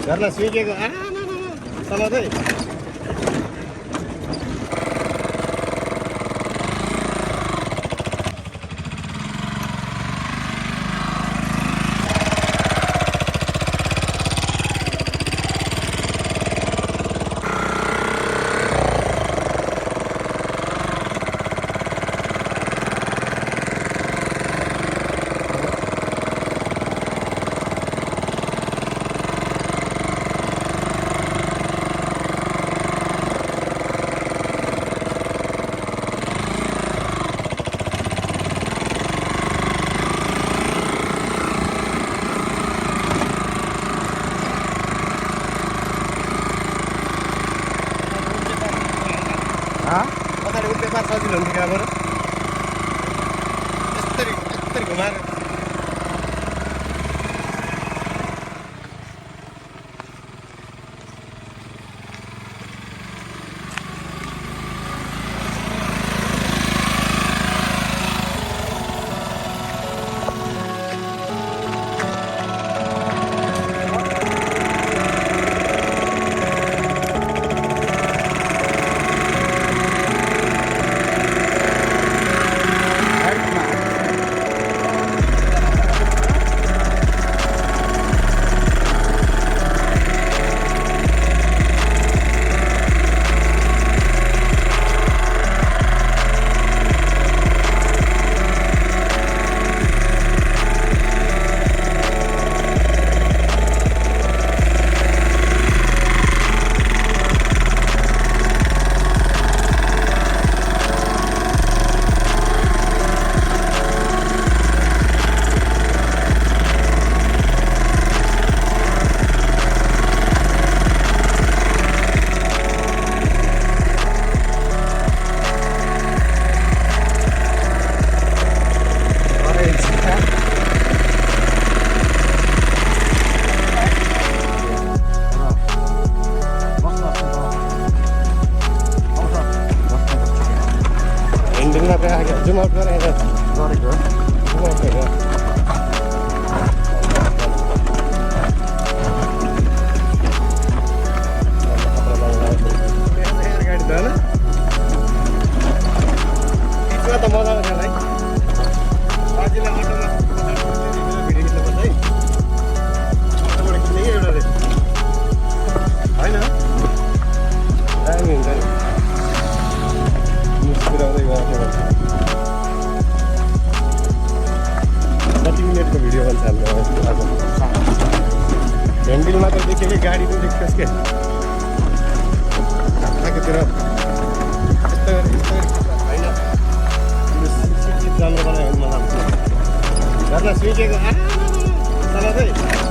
घरलाई सुइकेको चलाउँदै पछाडि उठ्ने पार सजिलो हुन्थ्यो कहाँबाट यस्तरी घुमाएर जुम आउट गरेर गरेको जुम आउट गरेर गाडी त होइन बिचमा त मजा आउँछ है बाजीले अटोमा भिडियो खिच्नुपर्छ है अटोबाट खिच्ने कि एउटा होइन दामी हुन्छ नि मुस्कुराउँदै गएको कति मिनटको भिडियो बन्छ हाम्रो ह्यान्डल मात्र देख्यो कि गाडी पनि देख्छस् के आगोतिर यस्तो होइन राम्रो बनायो भने मलाई घरमा सुइकेको चलाउँदै